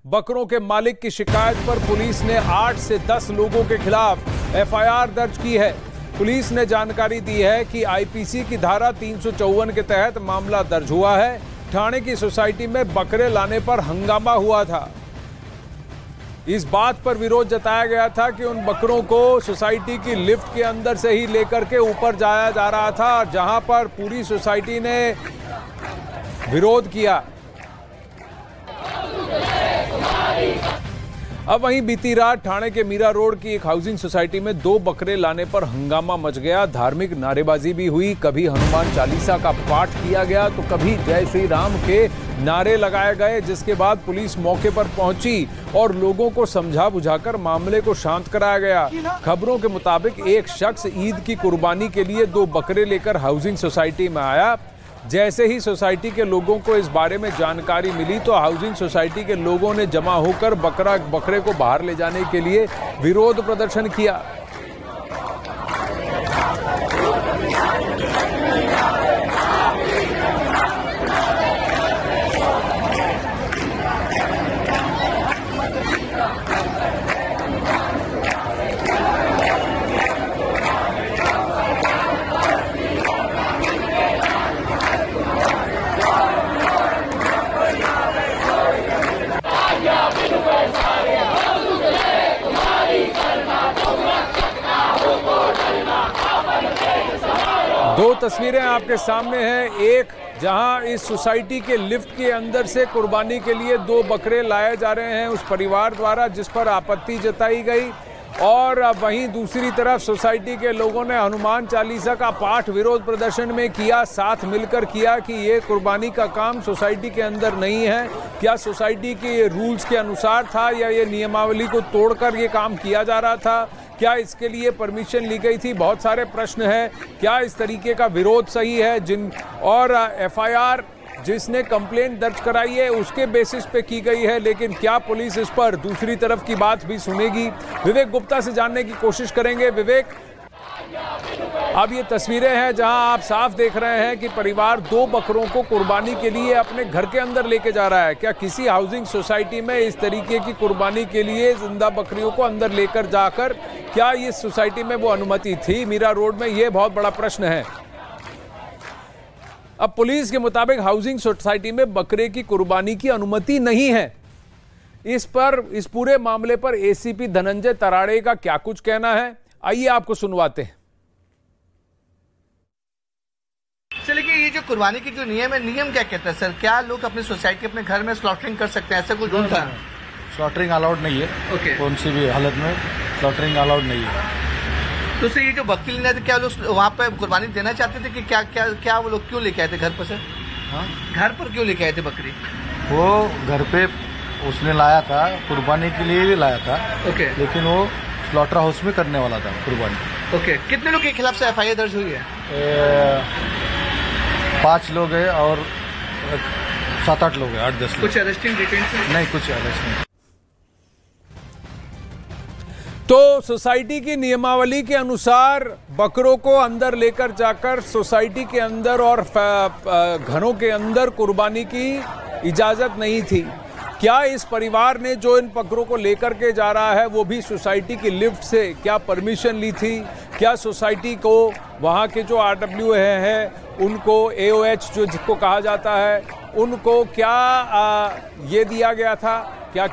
बकरों के मालिक की शिकायत पर पुलिस ने 8 से 10 लोगों के खिलाफ एफआईआर दर्ज की है। पुलिस ने जानकारी दी है कि आईपीसी की धारा 354 के तहत मामला दर्ज हुआ है। ठाणे की सोसाइटी में बकरे लाने पर हंगामा हुआ था। इस बात पर विरोध जताया गया था कि उन बकरों को सोसाइटी की लिफ्ट के अंदर से ही लेकर के ऊपर जाया जा रहा था, जहां पर पूरी सोसाइटी ने विरोध किया। अब वहीं बीती रात ठाणे के मीरा रोड की एक हाउसिंग सोसाइटी में 2 बकरे लाने पर हंगामा मच गया। धार्मिक नारेबाजी भी हुई, कभी हनुमान चालीसा का पाठ किया गया तो कभी जय श्री राम के नारे लगाए गए, जिसके बाद पुलिस मौके पर पहुंची और लोगों को समझा बुझाकर मामले को शांत कराया गया। खबरों के मुताबिक एक शख्स ईद की कुर्बानी के लिए 2 बकरे लेकर हाउसिंग सोसाइटी में आया। जैसे ही सोसाइटी के लोगों को इस बारे में जानकारी मिली तो हाउसिंग सोसाइटी के लोगों ने जमा होकर बकरे को बाहर ले जाने के लिए विरोध प्रदर्शन किया। दो तस्वीरें आपके सामने हैं। एक जहां इस सोसाइटी के लिफ्ट के अंदर से कुर्बानी के लिए 2 बकरे लाए जा रहे हैं उस परिवार द्वारा, जिस पर आपत्ति जताई गई, और वहीं दूसरी तरफ सोसाइटी के लोगों ने हनुमान चालीसा का पाठ विरोध प्रदर्शन में किया, साथ मिलकर किया कि ये कुर्बानी का काम सोसाइटी के अंदर नहीं है। क्या सोसाइटी के रूल्स के अनुसार था या ये नियमावली को तोड़कर ये काम किया जा रहा था? क्या इसके लिए परमिशन ली गई थी? बहुत सारे प्रश्न हैं। क्या इस तरीके का विरोध सही है? और एफआईआर जिसने कंप्लेंट दर्ज कराई है उसके बेसिस पे की गई है, लेकिन क्या पुलिस इस पर दूसरी तरफ की बात भी सुनेगी? विवेक गुप्ता से जानने की कोशिश करेंगे। विवेक, अब ये तस्वीरें हैं जहां आप साफ देख रहे हैं कि परिवार 2 बकरों को कुर्बानी के लिए अपने घर के अंदर लेके जा रहा है। क्या किसी हाउसिंग सोसाइटी में इस तरीके की कुर्बानी के लिए जिंदा बकरियों को अंदर लेकर जाकर क्या इस सोसाइटी में वो अनुमति थी मीरा रोड में? ये बहुत बड़ा प्रश्न है। अब पुलिस के मुताबिक हाउसिंग सोसाइटी में बकरे की कुर्बानी की अनुमति नहीं है। इस पूरे मामले पर एसीपी धनंजय तराड़े का क्या कुछ कहना है, आइए आपको सुनवाते हैं। चलिए, ये जो कुर्बानी की जो नियम है, नियम क्या कहता है सर? क्या लोग अपनी सोसाइटी अपने घर में स्लॉटरिंग कर सकते हैं? ऐसा कुछ रूल था? स्लॉटरिंग अलाउड नहीं है। ओके। कौन सी भी हालत में स्लॉटरिंग अलाउड नहीं है। तो सर, ये जो बकरी लेना था, क्या लोग वहाँ पे कुर्बानी देना चाहते थे कि क्या क्या क्या वो लोग क्यों लेके आए थे घर पर सर? हाँ, घर पर क्यों लेके आए थे बकरी? वो घर पे उसने लाया था, कुर्बानी के लिए भी लाया था। ओके। लेकिन वो स्लॉटर हाउस में करने वाला था कुर्बानी। ओके। कितने लोग के खिलाफ से एफआईआर दर्ज हुई है? 5 लोग हैं और 7-8 लोग हैं, 8-10 लोग। कुछ अरेस्टिंग डिटेल्स? नहीं, कुछ अरेस्ट नहीं। तो सोसाइटी की नियमावली के अनुसार बकरों को अंदर लेकर जाकर सोसाइटी के अंदर और घरों के अंदर कुर्बानी की इजाजत नहीं थी। क्या इस परिवार ने जो इन बकरों को लेकर के जा रहा है वो भी सोसाइटी की लिफ्ट से क्या परमिशन ली थी? क्या सोसाइटी को वहाँ के जो आरडब्ल्यू है उनको एओएच जो जिसको कहा जाता है उनको क्या ये दिया गया था? क्या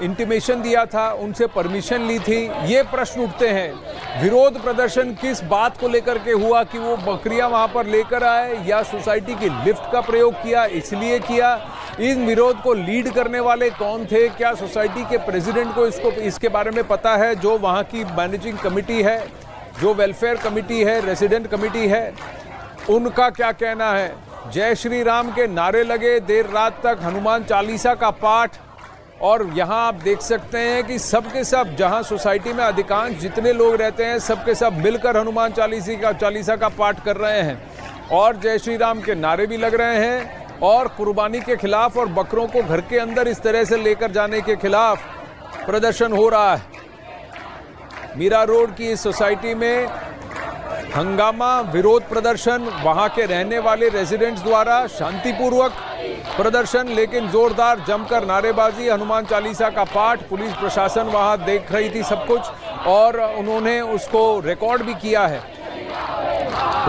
इंटीमेशन दिया था? उनसे परमिशन ली थी? ये प्रश्न उठते हैं। विरोध प्रदर्शन किस बात को लेकर के हुआ कि वो बकरियां वहां पर लेकर आए या सोसाइटी की लिफ्ट का प्रयोग किया इसलिए किया? इन विरोध को लीड करने वाले कौन थे? क्या सोसाइटी के प्रेसिडेंट को इसके बारे में पता है? जो वहां की मैनेजिंग कमेटी है, जो वेलफेयर कमेटी है, रेसिडेंट कमेटी है, उनका क्या कहना है? जय श्री राम के नारे लगे, देर रात तक हनुमान चालीसा का पाठ, और यहाँ आप देख सकते हैं कि सबके सब जहाँ सोसाइटी में अधिकांश जितने लोग रहते हैं सबके सब मिलकर हनुमान चालीसा का पाठ कर रहे हैं और जय श्री राम के नारे भी लग रहे हैं और कुर्बानी के खिलाफ और बकरों को घर के अंदर इस तरह से लेकर जाने के खिलाफ प्रदर्शन हो रहा है। मीरा रोड की इस सोसाइटी में हंगामा, विरोध प्रदर्शन वहां के रहने वाले रेजिडेंट्स द्वारा शांतिपूर्वक प्रदर्शन, लेकिन जोरदार जमकर नारेबाजी, हनुमान चालीसा का पाठ। पुलिस प्रशासन वहां देख रही थी सब कुछ और उन्होंने उसको रिकॉर्ड भी किया है।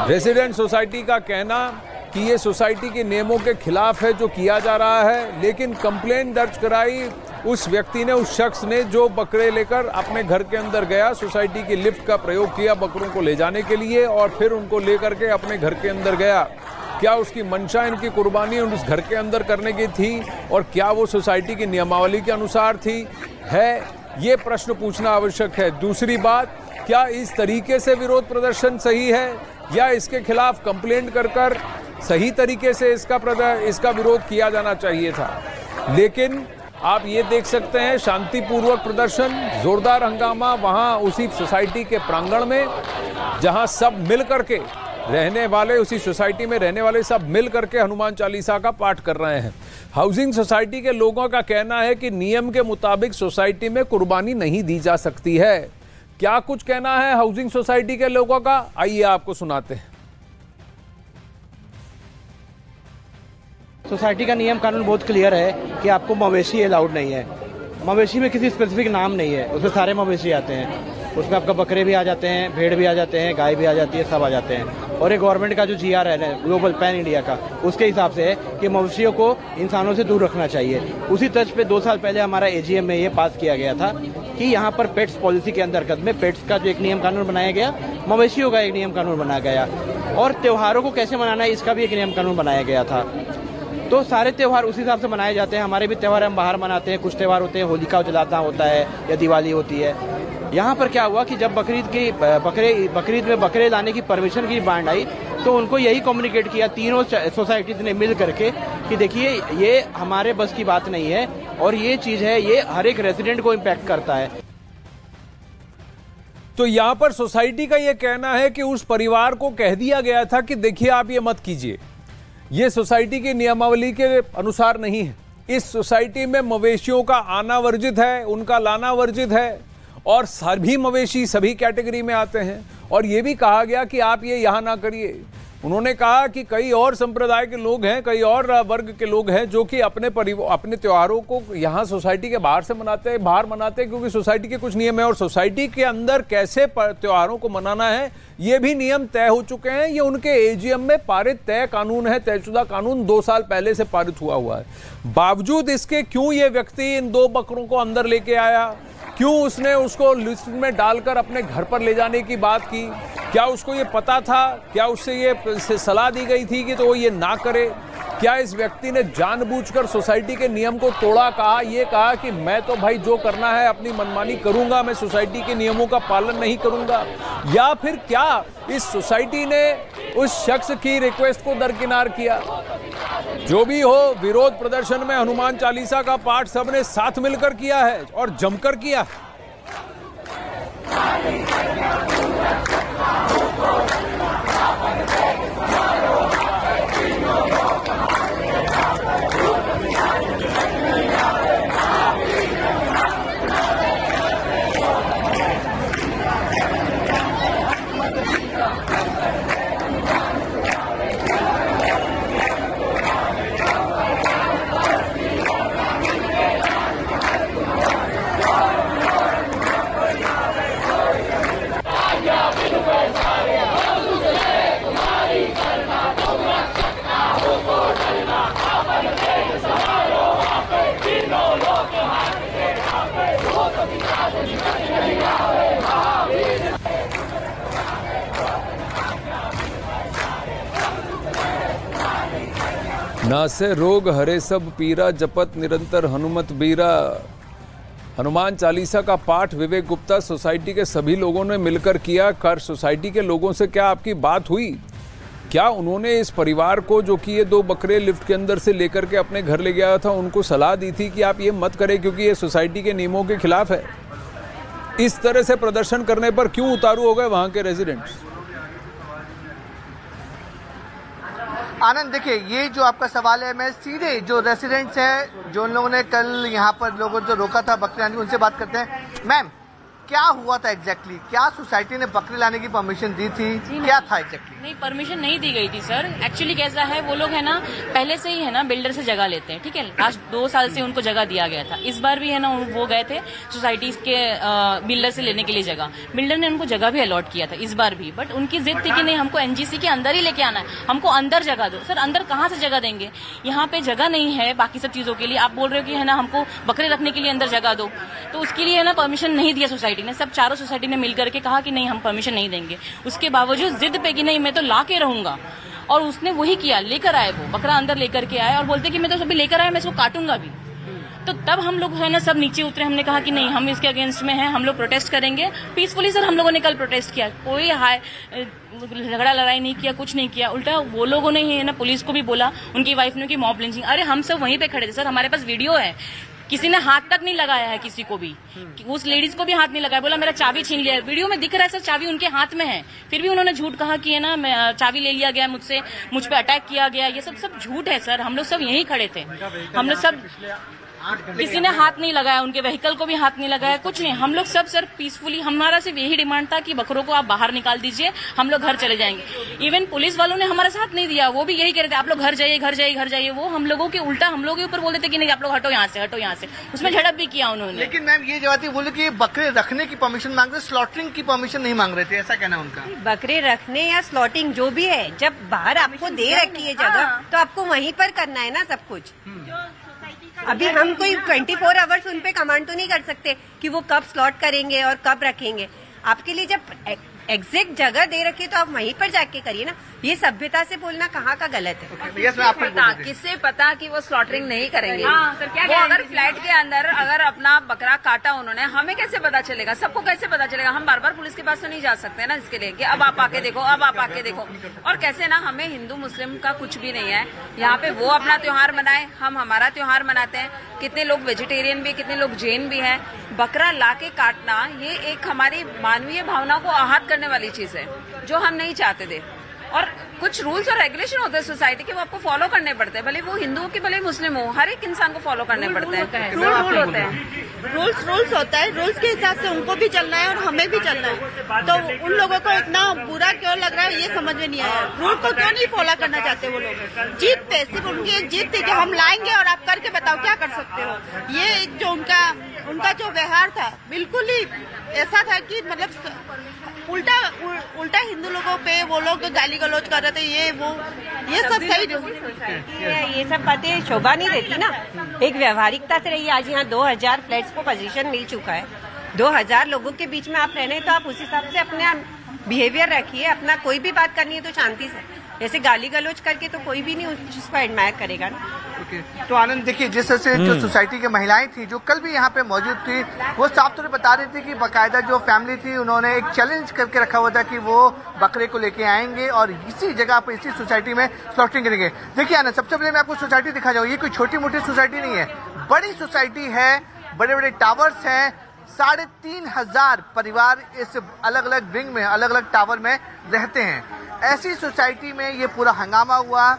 रेजिडेंट सोसाइटी का कहना कि ये सोसाइटी के नियमों के खिलाफ है जो किया जा रहा है, लेकिन कंप्लेंट दर्ज कराई उस व्यक्ति ने, उस शख्स ने जो बकरे लेकर अपने घर के अंदर गया, सोसाइटी की लिफ्ट का प्रयोग किया बकरों को ले जाने के लिए और फिर उनको लेकर के अपने घर के अंदर गया। क्या उसकी मंशा इनकी कुर्बानी उस घर के अंदर करने की थी और क्या वो सोसाइटी की नियमावली के अनुसार थी? ये प्रश्न पूछना आवश्यक है। दूसरी बात, क्या इस तरीके से विरोध प्रदर्शन सही है या इसके खिलाफ कंप्लेंट कर सही तरीके से इसका विरोध किया जाना चाहिए था? लेकिन आप ये देख सकते हैं शांतिपूर्वक प्रदर्शन, जोरदार हंगामा वहां उसी सोसाइटी के प्रांगण में जहां सब मिल करके रहने वाले, उसी सोसाइटी में रहने वाले सब मिल करके हनुमान चालीसा का पाठ कर रहे हैं। हाउसिंग सोसाइटी के लोगों का कहना है कि नियम के मुताबिक सोसाइटी में कुर्बानी नहीं दी जा सकती है। क्या कुछ कहना है हाउसिंग सोसाइटी के लोगों का, आइए आपको सुनाते हैं। सोसाइटी का नियम कानून बहुत क्लियर है कि आपको मवेशी अलाउड नहीं है। मवेशी में किसी स्पेसिफिक नाम नहीं है, उसमें सारे मवेशी आते हैं। उसमें आपका बकरे भी आ जाते हैं, भेड़ भी आ जाते हैं, गाय भी आ जाती है, सब आ जाते हैं। और ये गवर्नमेंट का जो GR है ग्लोबल पैन इंडिया का, उसके हिसाब से है कि मवेशियों को इंसानों से दूर रखना चाहिए। उसी तर्ज पे 2 साल पहले हमारा AGM में ये पास किया गया था कि यहाँ पर पेट्स पॉलिसी के अंतर्गत में पेट्स का जो एक नियम कानून बनाया गया, मवेशियों का एक नियम कानून बनाया गया और त्योहारों को कैसे मनाना है इसका भी एक नियम कानून बनाया गया था। तो सारे त्यौहार उस हिसाब से मनाए जाते हैं। हमारे भी त्यौहार हम बाहर मनाते हैं, कुछ त्यौहार होते हैं होलिका जलाना होता है या दिवाली होती है। यहाँ पर क्या हुआ कि जब बकरीद में बकरे लाने की परमिशन की बांड आई तो उनको यही कम्युनिकेट किया तीनों सोसाइटीज ने मिल करके कि देखिए ये हमारे बस की बात नहीं है और ये चीज है, ये हर एक रेजिडेंट को इम्पैक्ट करता है। तो यहां पर सोसाइटी का यह कहना है कि उस परिवार को कह दिया गया था कि देखिए आप ये मत कीजिए, ये सोसाइटी की नियमावली के अनुसार नहीं है। इस सोसाइटी में मवेशियों का आना वर्जित है, उनका लाना वर्जित है और सभी मवेशी सभी कैटेगरी में आते हैं। और यह भी कहा गया कि आप ये यहां ना करिए। उन्होंने कहा कि कई और संप्रदाय के लोग हैं, कई और वर्ग के लोग हैं जो कि अपने त्योहारों को यहाँ सोसाइटी के बाहर से मनाते हैं क्योंकि सोसाइटी के कुछ नियम है और सोसाइटी के अंदर कैसे त्योहारों को मनाना है ये भी नियम तय हो चुके हैं। ये उनके AGM में पारित तय कानून है, तयशुदा कानून 2 साल पहले से पारित हुआ है। बावजूद इसके क्यों ये व्यक्ति इन 2 बकरों को अंदर लेके आया, क्यों उसने उसको लिस्ट में डालकर अपने घर पर ले जाने की बात की? क्या उसको ये पता था? क्या उससे ये सलाह दी गई थी कि तो वो ये ना करे? क्या इस व्यक्ति ने जानबूझकर सोसाइटी के नियम को तोड़ा? कहा कि मैं तो भाई जो करना है अपनी मनमानी करूंगा, मैं सोसाइटी के नियमों का पालन नहीं करूंगा? या फिर क्या इस सोसाइटी ने उस शख्स की रिक्वेस्ट को दरकिनार किया? जो भी हो, विरोध प्रदर्शन में हनुमान चालीसा का पाठ सबने साथ मिलकर किया है और जमकर किया है। नासे रोग हरे सब पीरा, जपत निरंतर हनुमत बीरा। हनुमान चालीसा का पाठ विवेक गुप्ता सोसाइटी के सभी लोगों ने मिलकर किया। कर सोसाइटी के लोगों से क्या आपकी बात हुई? क्या उन्होंने इस परिवार को, जो कि ये 2 बकरे लिफ्ट के अंदर से लेकर के अपने घर ले गया था, उनको सलाह दी थी कि आप ये मत करें क्योंकि ये सोसाइटी के नियमों के खिलाफ है? इस तरह से प्रदर्शन करने पर क्यों उतारू हो गए वहां के रेजिडेंट्स? आनंद, देखिए ये जो आपका सवाल है, मैं सीधे जो रेसिडेंट्स हैं, जो उन लोगों ने कल यहाँ पर लोगों जो रोका था बकरे, उनसे बात करते हैं। मैम, क्या हुआ था एग्जैक्टली? क्या सोसाइटी ने बकरी लाने की परमिशन दी थी? क्या था एग्जैक्टली? नहीं, परमिशन नहीं दी गई थी सर। एक्चुअली कैसा है, वो लोग है ना पहले से ही है ना बिल्डर से जगह लेते हैं, ठीक है। लास्ट 2 साल से उनको जगह दिया गया था। इस बार भी है ना वो गए थे सोसाइटी के बिल्डर से लेने के लिए जगह। बिल्डर ने उनको जगह भी अलॉट किया था इस बार भी, बट उनकी जिद थी कि नहीं हमको एनजीसी के अंदर ही लेके आना है, हमको अंदर जगह दो। सर अंदर कहाँ से जगह देंगे? यहाँ पे जगह नहीं है बाकी सब चीजों के लिए। आप बोल रहे हो कि है ना हमको बकरे रखने के लिए अंदर जगह दो, तो उसके लिए है ना परमिशन नहीं दिया सोसाइटी ने। सब चारों सोसाइटी ने मिलकर के कहा कि नहीं हम परमिशन नहीं देंगे। उसके बावजूद जिद पे कि नहीं मैं तो ला के रहूंगा, और उसने वही किया। लेकर आए, वो बकरा अंदर लेकर के आए और बोलते कि मैं तो सभी लेकर आया, मैं इसको काटूंगा भी। तो तब हम लोग है ना सब नीचे उतरे। हमने कहा कि नहीं हम इसके अगेंस्ट में हैं, हम लोग प्रोटेस्ट करेंगे पीसफुली। सर हम लोगों ने कल प्रोटेस्ट किया, कोई झगड़ा लड़ाई नहीं किया, कुछ नहीं किया। उल्टा वो लोगों ने है ना पुलिस को भी बोला, उनकी वाइफ ने कि मॉब लिंचिंग। अरे हम सब वहीं पे खड़े थे सर, हमारे पास वीडियो है। किसी ने हाथ तक नहीं लगाया है किसी को भी, उस लेडीज को भी हाथ नहीं लगाया। बोला मेरा चाबी छीन लिया है। वीडियो में दिख रहा है सर चाबी उनके हाथ में है, फिर भी उन्होंने झूठ कहा कि है ना चाबी ले लिया गया मुझसे, मुझ पे अटैक किया गया। ये सब झूठ है सर। हम लोग सब यहीं खड़े थे, हम लोग सब, किसी ने हाथ नहीं लगाया, उनके व्हीकल को भी हाथ नहीं लगाया, कुछ नहीं। हम लोग सब सर पीसफुली, हमारा सिर्फ यही डिमांड था कि बकरों को आप बाहर निकाल दीजिए, हम लोग घर चले जाएंगे। इवन पुलिस वालों ने हमारा साथ नहीं दिया, वो भी यही कह रहे थे आप लोग घर जाइए घर जाइए घर जाइए। वो हम लोगों के उल्टा हम लोगों के ऊपर बोलते थे कि नहीं आप लोग हटो यहाँ से, हटो यहाँ से। उसमें झड़प भी किया उन्होंने। लेकिन मैम ये जवाब बोले कि बकरे रखने की परमिशन मांग रहे, स्लॉटरिंग की परमिशन नहीं मांग रहे थे, ऐसा कहना उनका। बकरे रखने या स्लॉटिंग जो भी है, जब बाहर आपको दे रखी है जगह तो आपको वहीं पर करना है ना सब कुछ। अभी हम कोई 24 आवर्स उन पे कमांड तो नहीं कर सकते कि वो कब स्लॉट करेंगे और कब रखेंगे। आपके लिए जब एग्जैक्ट जगह दे रखी तो आप वहीं पर जाके करिए ना। ये सभ्यता से बोलना कहाँ का गलत है? किससे पता कि वो स्लॉटरिंग नहीं करेंगे? वो अगर फ्लैट के अंदर अगर अपना बकरा काटा उन्होंने, हमें कैसे पता चलेगा? सबको कैसे पता चलेगा? हम बार बार पुलिस के पास तो नहीं जा सकते ना इसके लिए कि अब आप आके देखो, अब आप आके देखो। और कैसे ना, हमें हिंदू मुस्लिम का कुछ भी नहीं है यहाँ पे। वो अपना त्योहार मनाए, हम हमारा त्योहार मनाते हैं। कितने लोग वेजिटेरियन भी, कितने लोग जैन भी हैं। बकरा लाके काटना ये एक हमारी मानवीय भावना को आहत करने वाली चीज है जो हम नहीं चाहते थे। और कुछ रूल्स और रेगुलेशन होते हैं सोसाइटी के, वो आपको फॉलो करने पड़ते हैं। भले वो हिंदू हो कि भले मुस्लिम हो, हर एक इंसान को फॉलो करने पड़ते हैं। रूल होते हैं, रूल्स होता है। रूल्स के हिसाब से उनको भी चलना है और हमें भी चलना है। तो उन लोगों को इतना बुरा क्यों लग रहा है ये समझ में नहीं आया। रूल को क्यों नहीं फॉलो करना चाहते वो लोग? जीत पे सिर्फ उनकी एक जीत थी कि हम लाएंगे और आप करके बताओ क्या कर सकते हो। ये जो उनका जो व्यवहार था बिल्कुल ही ऐसा था कि मतलब उल्टा हिंदू लोगों पे वो लोग गाली गलौज कर रहे थे। ये सब सही ये सब बातें शोभा नहीं देती ना। एक व्यवहारिकता से रहिए। आज यहाँ 2000 फ्लैट्स को पोजीशन मिल चुका है। 2000 लोगों के बीच में आप रहने तो आप उस हिसाब से अपने बिहेवियर रखिए। अपना कोई भी बात करनी है तो शांति से, ऐसे गाली गलौज करके तो कोई भी नहीं उस चीज को एडमायर करेगा ना। तो आनंद देखिए, जिस तरह से जो सोसाइटी की महिलाएं थी जो कल भी यहाँ पे मौजूद थी, वो साफ तौर पर बता रही थी कि बाकायदा जो फैमिली थी उन्होंने एक चैलेंज करके रखा हुआ था कि वो बकरे को लेके आएंगे और इसी जगह पर इसी सोसाइटी में स्लॉटिंग करेंगे। देखिए आनंद, सबसे पहले मैं आपको सोसाइटी दिखा जाऊँ। ये कोई छोटी मोटी सोसाइटी नहीं है, बड़ी सोसाइटी है, बड़े बड़े टावर्स हैं। 3500 परिवार इस अलग अलग विंग में, अलग अलग टावर में रहते हैं। ऐसी सोसाइटी में ये पूरा हंगामा हुआ,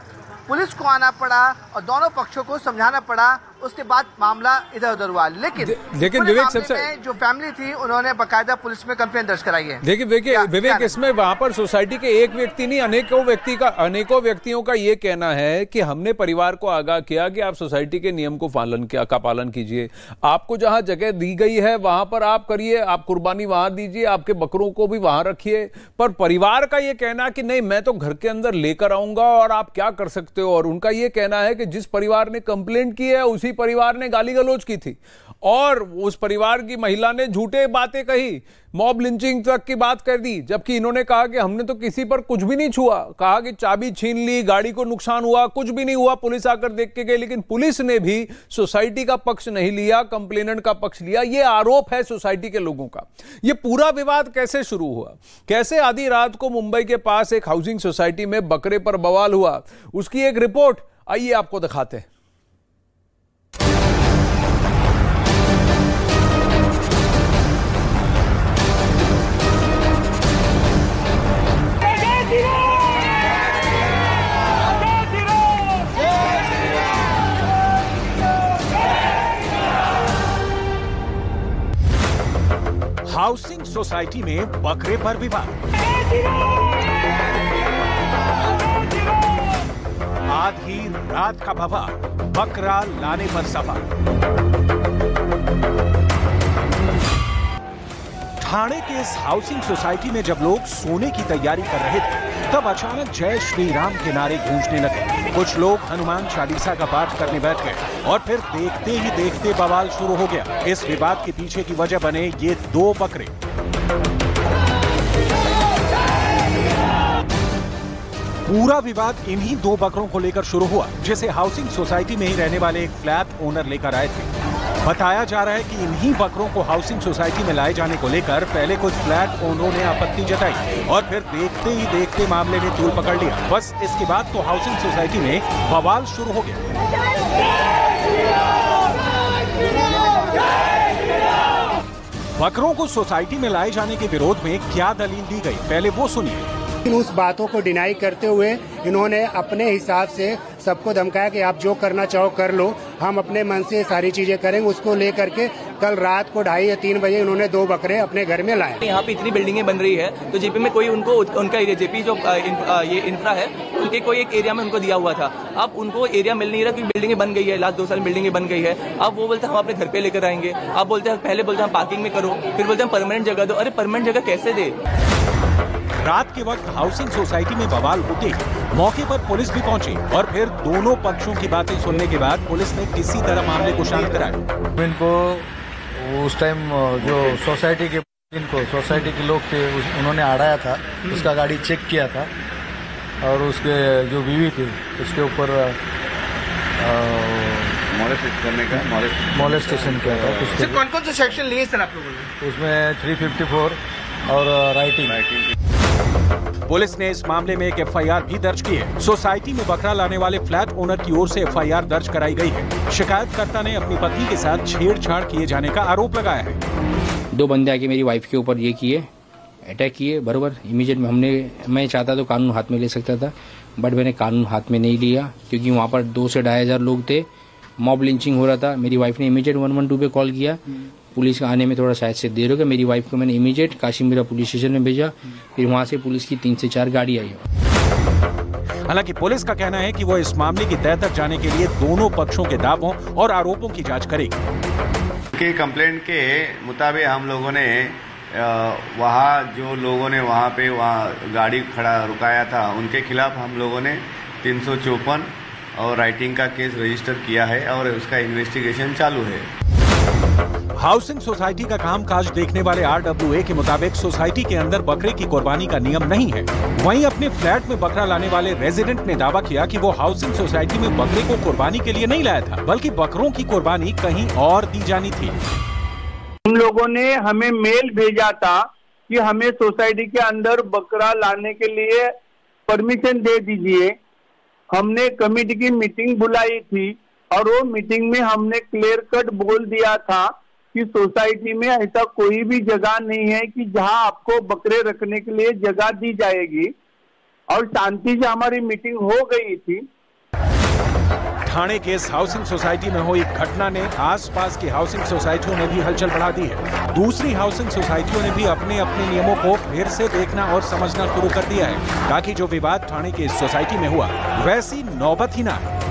पुलिस को आना पड़ा और दोनों पक्षों को समझाना पड़ा। उसके बाद मामला इधर उधर हुआ। लेकिन विवेक सबसे जो फैमिली थी उन्होंने बाकायदा पुलिस में कंप्लेंट दर्ज कराई है। देखिए विवेक, इसमें वहां पर सोसाइटी के एक व्यक्ति नहीं, अनेकों व्यक्तियों का ये कहना है कि हमने परिवार को आगाह किया कि आप सोसाइटी के नियम को पालन कीजिए। आपको जहां जगह दी गई है वहां पर आप करिए, आप कुर्बानी वहां दीजिए, आपके बकरों को भी वहां रखिए। पर परिवार का ये कहना कि नहीं मैं तो घर के अंदर लेकर आऊंगा और आप क्या कर सकते हो। और उनका ये कहना है कि जिस परिवार ने कंप्लेंट की है उसी परिवार ने गाली गलौज की थी और उस परिवार की महिला ने झूठे बातें कही, मॉब लिंचिंग तक की बात कर दी। जबकि इन्होंने कहा कि हमने तो किसी पर कुछ भी नहीं छुआ, कहा कि चाबी छीन ली, गाड़ी को नुकसान हुआ, कुछ भी नहीं हुआ, पुलिस आकर देख के गई। लेकिन पुलिस ने भी सोसाइटी का पक्ष नहीं लिया, कंप्लेनेंट का पक्ष लिया। यह आरोप है सोसाइटी के लोगों का। यह पूरा विवाद कैसे शुरू हुआ, कैसे आधी रात को मुंबई के पास एक हाउसिंग सोसाइटी में बकरे पर बवाल हुआ, उसकी एक रिपोर्ट आइए आपको दिखाते हैं। हाउसिंग सोसाइटी में बकरे पर विवाद। आधी रात का बवाल, बकरा लाने पर सवाल। ठाणे के इस हाउसिंग सोसाइटी में जब लोग सोने की तैयारी कर रहे थे तब अचानक जय श्री राम के नारे गूंजने लगे। कुछ लोग हनुमान चालीसा का पाठ करने बैठ गए और फिर देखते ही देखते बवाल शुरू हो गया। इस विवाद के पीछे की वजह बने ये 2 बकरे। पूरा विवाद इन्हीं 2 बकरों को लेकर शुरू हुआ, जिसे हाउसिंग सोसाइटी में ही रहने वाले एक फ्लैट ओनर लेकर आए थे। बताया जा रहा है कि इन्हीं बकरों को हाउसिंग सोसाइटी में लाए जाने को लेकर पहले कुछ फ्लैट ओनरों ने आपत्ति जताई और फिर देखते ही देखते मामले ने तूल पकड़ लिया। बस इसके बाद तो हाउसिंग सोसाइटी में बवाल शुरू हो गया। बकरों को सोसाइटी में लाए जाने के विरोध में क्या दलील दी गई, पहले वो सुनिए। उस बातों को डिनाई करते हुए इन्होंने अपने हिसाब से सबको धमकाया कि आप जो करना चाहो कर लो, हम अपने मन से सारी चीजें करेंगे। उसको लेकर के कल रात को 2:30 या 3 बजे इन्होंने 2 बकरे अपने घर में लाए। यहाँ पे इतनी बिल्डिंगें बन रही है तो जेपी में कोई उनको उनका एरिया, जेपी जो ये इंफ्रा है उनके कोई एक एरिया में उनको दिया हुआ था। अब उनको एरिया मिल नहीं रहा क्योंकि बिल्डिंगें बन गई है, लास्ट 2 साल में बिल्डिंगें बन गई है। अब वो बोलते हैं हम अपने घर पे लेकर आएंगे। अब बोलते हैं पहले बोलते हैं पार्किंग में करो, फिर बोलते हैं परमानेंट जगह दो। अरे परमानेंट जगह कैसे दे? रात के वक्त हाउसिंग सोसाइटी में बवाल होते मौके पर पुलिस भी पहुंची और फिर दोनों पक्षों की बातें सुनने के बाद पुलिस ने किसी तरह मामले को शांत कराया। इनको उस टाइम जो सोसाइटी के लोग थे उन्होंने आड़ाया था, उसका गाड़ी चेक किया था और उसके जो बीवी थी उसके ऊपर मोलेस्टेशन किया था। कौन कौन से सेक्शन लिए सर आप लोगों ने? उसमें 354 और राइटिंग। पुलिस ने इस मामले में एक एफआईआर भी दर्ज की है। सोसाइटी में बकरा लाने वाले फ्लैट ओनर की ओर से एफआईआर दर्ज कराई गई है। शिकायतकर्ता ने अपनी पत्नी के साथ छेड़छाड़ किए जाने का आरोप लगाया है। 2 बंदे आके मेरी वाइफ के ऊपर ये किए, अटैक किए। बरोबर इमीडिएट में मैं चाहता तो कानून हाथ में ले सकता था, बट मैंने कानून हाथ में नहीं लिया क्योंकि वहाँ पर 2 से 2,500 लोग थे। मॉब लिंचिंग हो रहा था। मेरी वाइफ ने इमीडिएट 112 पे कॉल किया। पुलिस का आने में थोड़ा शायद से देर हो गया। मेरी वाइफ को मैंने इमीडिएट काशीमीरा पुलिस स्टेशन में भेजा, फिर वहां से पुलिस की 3 से 4 गाड़ी आई। हालांकि पुलिस का कहना है कि वो इस मामले की तह तक जाने के लिए दोनों पक्षों के दावों और आरोपों की जांच करेगी। की कंप्लेंट के मुताबिक हम लोगों ने वहाँ जो लोगों ने वहाँ गाड़ी खड़ा रुकाया था उनके खिलाफ हम लोगों ने 354 और राइटिंग का केस रजिस्टर किया है और उसका इन्वेस्टिगेशन चालू है। हाउसिंग सोसाइटी का कामकाज देखने वाले RWA के मुताबिक सोसाइटी के अंदर बकरे की कुर्बानी का नियम नहीं है। वहीं अपने फ्लैट में बकरा लाने वाले रेजिडेंट ने दावा किया कि वो हाउसिंग सोसाइटी में बकरे को कुर्बानी के लिए नहीं लाया था, बल्कि बकरों की कुर्बानी कहीं और दी जानी थी। उन लोगों ने हमें मेल भेजा था कि हमें सोसाइटी के अंदर बकरा लाने के लिए परमिशन दे दीजिए। हमने कमेटी की मीटिंग बुलाई थी और वो मीटिंग में हमने क्लियर कट बोल दिया था कि सोसाइटी में ऐसा कोई भी जगह नहीं है कि जहां आपको बकरे रखने के लिए जगह दी जाएगी, और शांति से हमारी मीटिंग हो गई थी। ठाणे के इस हाउसिंग सोसाइटी में हुई घटना ने आसपास की हाउसिंग सोसाइटियों में भी हलचल बढ़ा दी है। दूसरी हाउसिंग सोसाइटियों ने भी अपने अपने नियमों को फिर से देखना और समझना शुरू कर दिया है, ताकि जो विवाद ठाणे की इस सोसाइटी में हुआ वैसी नौबत ही ना आए।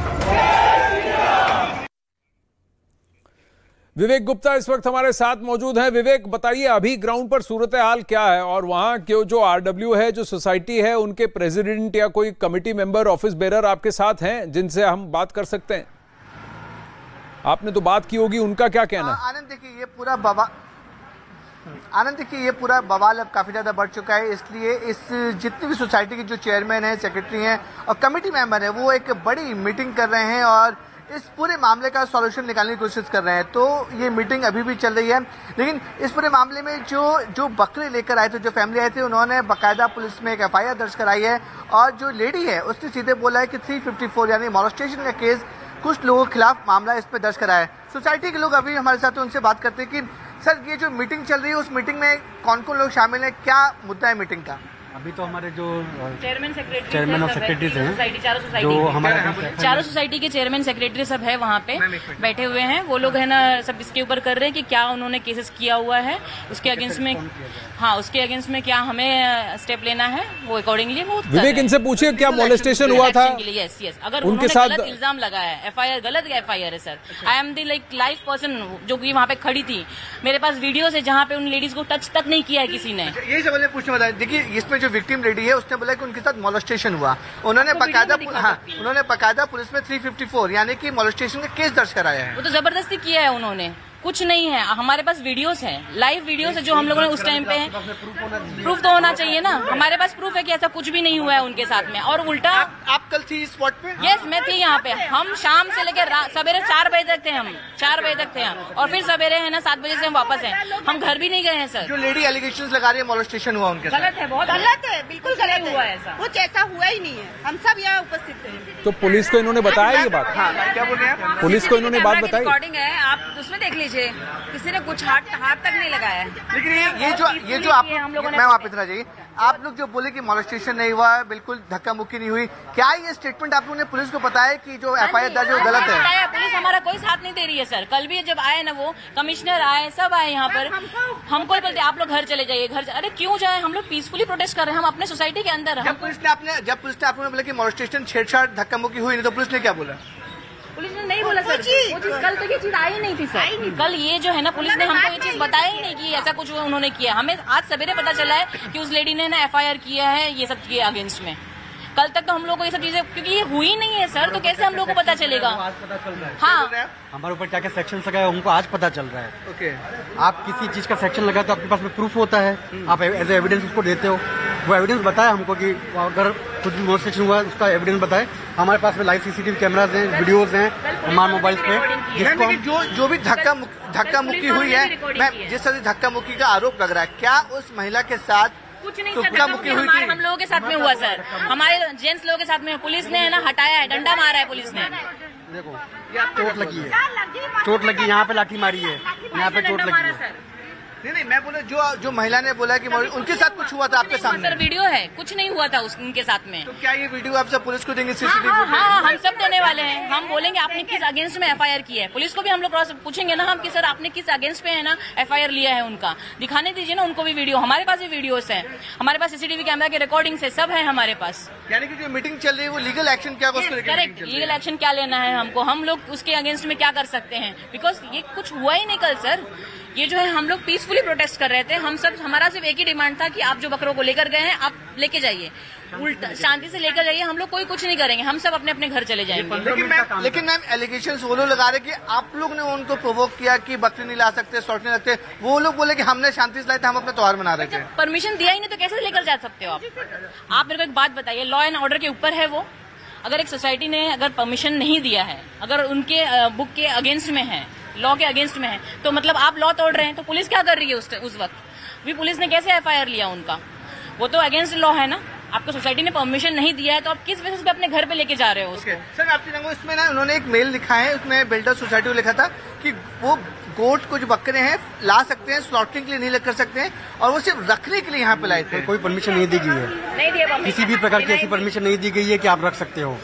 विवेक गुप्ता इस वक्त हमारे साथ मौजूद हैं। विवेक, बताइए अभी ग्राउंड पर सूरत हाल क्या है और वहां के जो RW है, जो सोसाइटी है, उनके प्रेसिडेंट या कोई कमेटी मेंबर, ऑफिस बेरर आपके साथ हैं जिनसे हम बात कर सकते हैं? आपने तो बात की होगी, उनका क्या कहना है? आनंद देखिए ये पूरा बवाल अब काफी ज्यादा बढ़ चुका है, इसलिए इस जितनी भी सोसाइटी के जो चेयरमैन है, सेक्रेटरी हैं और कमेटी मेंबर है, वो एक बड़ी मीटिंग कर रहे हैं और इस पूरे मामले का सॉल्यूशन निकालने की कोशिश कर रहे हैं। तो ये मीटिंग अभी भी चल रही है, लेकिन इस पूरे मामले में जो बकरे लेकर आए थे, जो फैमिली आई थी, उन्होंने बाकायदा पुलिस में एक FIR दर्ज कराई है और जो लेडी है उसने सीधे बोला है कि 354 यानी मोलेस्टेशन का केस कुछ लोगों के खिलाफ मामला इस पर दर्ज कराया है। सोसाइटी के लोग अभी हमारे साथ उनसे बात करते हैं कि सर ये जो मीटिंग चल रही है उस मीटिंग में कौन कौन लोग शामिल हैं, क्या मुद्दा है मीटिंग का? अभी तो हमारे जो चेयरमैन ऑफ सेक्रेटरीज हैं, जो हमारे चारों सोसाइटी के चेयरमैन सेक्रेटरी सब है वहाँ पे बैठे हुए हैं। वो लोग है ना सब इसके ऊपर कर रहे हैं कि क्या उन्होंने केसेस किया हुआ है, उसके अगेंस्ट में, हाँ उसके अगेंस्ट में क्या हमें स्टेप लेना है, वो अकॉर्डिंगली वो। विवेक, इनसे पूछिए क्या मोलेस्टेशन हुआ था? यस यस, अगर उनके साथ गलत इल्जाम लगाया है, FIR गलत FIR है sir. I am the live person जो कि वहाँ पे खड़ी थी, मेरे पास वीडियो है जहाँ पे उन लेडीज को टच तक नहीं किया है किसी ने। यही सवाल पूछने वाला है। देखिए इसमें जो विक्टिम लेडी है उसने बोला कि उनके साथ मोलेस्टेशन हुआ, उन्होंने बकायदा पुलिस में 354 यानी कि मोलेस्टेशन का केस दर्ज कराया है। वो तो जबरदस्ती किया है उन्होंने, कुछ नहीं है। हमारे पास वीडियोस हैं, लाइव वीडियोस है जो हम लोगों ने उस टाइम पे प्रूफ तो होना चाहिए ना। हमारे पास प्रूफ है कि ऐसा कुछ भी नहीं हुआ है उनके साथ में। और उल्टा आप कल थी स्पॉट पे? यस मैं थी यहाँ पे। हम शाम से लेकर सवेरे 4 बजे तक थे, हम 4 बजे तक थे यहाँ, और फिर सवेरे है ना 7 बजे से हम वापस हैं। हम घर भी नहीं गए हैं सर। जो लेडी एलिगेशन लगा रही है मोलेस्टेशन हुआ उनके साथ, गलत है, बहुत गलत है, बिल्कुल गलत हुआ है, ऐसा कुछ ऐसा हुआ ही नहीं है। हम सब यहाँ उपस्थित थे। तो पुलिस को इन्होंने बताया ये बात? क्या बोल रहे हैं? पुलिस को इन्होंने बात बताई? रिकॉर्डिंग है, आप उसमें देख लीजिए, किसी ने कुछ हाथ तक नहीं लगाया है। लेकिन ये जो आप मैम आप इतना चाहिए, आप लोग जो बोले कि मोलेस्टेशन नहीं हुआ है, बिल्कुल धक्का मुक्की नहीं हुई, क्या ये स्टेटमेंट आप लोगों ने पुलिस को बताया कि जो FIR दर्ज है वो गलत है? पुलिस हमारा कोई साथ नहीं दे रही है सर। कल भी जब आए ना वो कमिश्नर आए, सब आए यहाँ पर, हमको बोलते आप लोग घर चले जाइए, घर। अरे क्यों जाए, हम लोग पीसफुली प्रोटेस्ट कर रहे हैं, हम अपने सोसाइटी के अंदर। जब पुलिस ने आप लोगों ने बोला कि मोलेस्टेशन छेड़छाड़ धक्का मुक्की हुई नहीं, तो पुलिस ने क्या बोला? पुलिस ने नहीं बोला सर, वो चीज कल तो ये चीज आई नहीं थी सर। कल ये जो है ना पुलिस ने हमको ये चीज बताया ही नहीं कि ऐसा कुछ उन्होंने किया। हमें आज सवेरे पता चला है कि उस लेडी ने ना FIR किया है ये सब के अगेंस्ट में। कल तक तो हम लोग को ये सब चीजें, क्योंकि ये हुई नहीं है सर, तो कैसे हम लोग को पता चलेगा? हाँ, हमारे ऊपर क्या क्या सेक्शन लगाया हमको आज पता चल रहा है। ओके, आप किसी चीज का सेक्शन लगाए तो आपके पास में प्रूफ होता है, आप एज एविडेंस उसको देते हो। वो एविडेंस बताया हमको कि अगर कुछ भी मोलेस्टेशन हुआ है उसका एविडेंस बताए। हमारे पास में लाइव CCTV कैमराज हैं, वीडियोज हैं हमारे मोबाइल पे, जिसको जो भी धक्का मुक्की हुई है, मैम जिस तरह धक्का मुक्की का आरोप लग रहा है, क्या उस महिला के साथ कुछ नहीं सर, हम लोगों के साथ में हुआ सर, हमारे जेंट्स लोगों के साथ में। पुलिस ने है ना हटाया है, डंडा मारा है पुलिस ने। देखो चोट लगी है, चोट लगी, यहाँ पे लाठी मारी है, यहाँ पे चोट लगी है। नहीं, मैं बोला जो महिला ने बोला कि उनके साथ कुछ हुआ था आपके सामने। सर वीडियो है, कुछ नहीं हुआ था उनके साथ में। तो क्या ये वीडियो आप सब पुलिस को देंगे? हाँ, हम सब देने वाले हैं। हम बोलेंगे आपने किस अगेंस्ट में FIR किया है। पुलिस को भी हम लोग पूछेंगे ना हम कि सर आपने किस अगेंस्ट पे है ना FIR लिया है उनका, दिखाने दीजिए ना उनको भी वीडियो। हमारे पास भी वीडियोस हैं, हमारे पास CCTV कैमरा के रिकॉर्डिंग से सब है हमारे पास। यानी कि जो मीटिंग चल रही है वो लीगल एक्शन क्या? करेक्ट, लीगल एक्शन क्या लेना है हमको, हम लोग उसके अगेंस्ट में क्या कर सकते हैं, बिकॉज ये कुछ हुआ ही नहीं कल सर। ये जो है हम लोग पीसफुली प्रोटेस्ट कर रहे थे। हम सब, हमारा सिर्फ एक ही डिमांड था कि आप जो बकरों को लेकर गए हैं आप लेके जाइए, उल्टा शांति से लेकर जाइए। हम लोग कोई कुछ नहीं करेंगे, हम सब अपने अपने घर चले जाएंगे। लेकिन मैम एलिगेशन वो लोग लगा रहे कि आप लोग ने उनको प्रोवोक किया कि बकरी नहीं ला सकते, स्लॉट नहीं लगते। वो लोग बोले कि हमने शांति से लाए थे, हम अपना त्योहार मना रहे थे। परमिशन दिया ही नहीं तो कैसे लेकर जा सकते हो आप? आप मेरे को एक बात बताइए, लॉ एंड ऑर्डर के ऊपर है वो। अगर एक सोसाइटी ने अगर परमिशन नहीं दिया है, अगर उनके बुक के अगेंस्ट में है, लॉ के अगेंस्ट में है, तो मतलब आप लॉ तोड़ रहे हैं। तो पुलिस क्या कर रही है उस वक्त भी? पुलिस ने कैसे FIR लिया उनका? वो तो अगेंस्ट लॉ है ना। आपको सोसाइटी ने परमिशन नहीं दिया है तो आप किस बेसिस पे अपने घर पे लेके जा रहे हो उसको? सर आपकी जानूँ इसमें ना उन्होंने एक मेल लिखा है, उसमें बिल्डर सोसाइटी को लिखा था कि वो गोट को जो बकरे हैं ला सकते हैं, स्लॉटिंग के लिए नहीं कर सकते हैं, और वो सिर्फ रखने के लिए यहाँ पे लाए थे। कोई परमिशन नहीं दी गई है, नहीं दिया, किसी भी प्रकार की ऐसी परमिशन नहीं दी गई है कि आप रख सकते हो।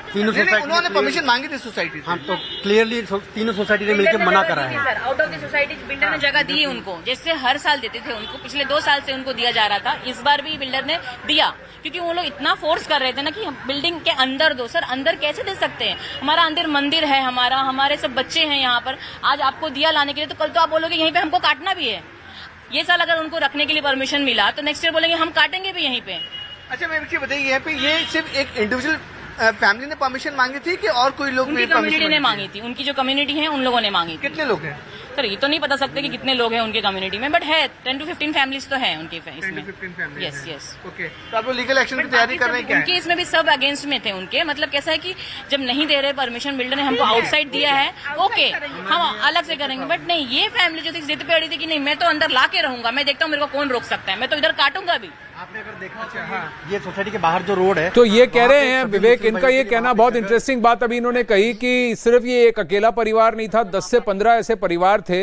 तीनों सोसाइटी उन्होंने परमिशन मांगी थी सोसाइटी से। हाँ, तो क्लियरली तीनों सोसाइटी ने मिलकर मना करा है। Out of the society builder ने जगह दी उनको, जैसे हर साल देते थे उनको, पिछले 2 साल से उनको दिया जा रहा था। इस बार भी बिल्डर ने दिया, क्योंकि वो लोग इतना फोर्स कर रहे थे ना कि बिल्डिंग के अंदर दो। सर अंदर कैसे दे सकते हैं? हमारा अंदर मंदिर है, हमारे सब बच्चे हैं यहाँ पर। आज आपको दिया लाने के लिए, तो कल तो आप बोलोगे यहीं पे हमको काटना भी है। ये साल अगर उनको रखने के लिए परमिशन मिला तो नेक्स्ट ईयर बोलेंगे हम काटेंगे भी यहीं पे। अच्छा मैम बताइए, यहाँ पे ये सिर्फ एक इंडिविजुअल फैमिली ने परमिशन मांगी थी कि और कोई लोग? उनकी कम्युनिटी ने मांगी थी, उनकी जो कम्युनिटी है उन लोगों ने मांगी थी। कितने लोग हैं सर? ये तो नहीं बता सकते कि कितने लोग हैं उनके कम्युनिटी में, बट है 10 to 15 फैमिलीज तो है उनकी इसमें। Yes yes, okay. तो आप लोग लीगल एक्शन की तैयारी कर रहे हैं क्या? उनके इसमें भी सब अगेंस्ट में थे उनके। मतलब कैसा है कि जब नहीं दे रहे परमिशन, बिल्डर ने हमको आउटसाइड दिया है, ओके हम अलग से करेंगे, बट नहीं, ये फैमिली जो थी जिद पे अड़ी थी कि नहीं मैं तो अंदर ला के रहूंगा, मैं देखता हूँ मेरे को कौन रोक सकता है, मैं तो इधर काटूंगा भी। आपने अगर देखा, हाँ, ये सोसाइटी के बाहर जो रोड है, तो ये कह रहे हैं विवेक, इनका ये कहना बहुत इंटरेस्टिंग बात अभी इन्होंने कही कि सिर्फ ये एक अकेला परिवार नहीं था, 10 से 15 ऐसे परिवार थे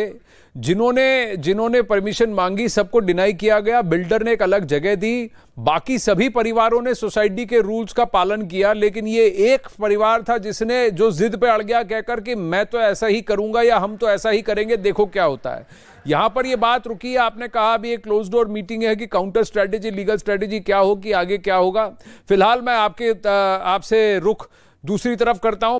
जिन्होंने परमिशन मांगी सबको डिनाई किया गया। बिल्डर ने एक अलग जगह दी, बाकी सभी परिवारों ने सोसाइटी के रूल्स का पालन किया, लेकिन ये एक परिवार था जिसने जो जिद पे अड़ गया कहकर कि मैं तो ऐसा ही करूंगा या हम तो ऐसा ही करेंगे, देखो क्या होता है। यहां पर ये बात रुकी है। आपने कहा अभी एक क्लोज डोर मीटिंग है कि काउंटर स्ट्रेटेजी, लीगल स्ट्रेटेजी क्या होगी, आगे क्या होगा। फिलहाल मैं आपसे रुख दूसरी तरफ करता हूं।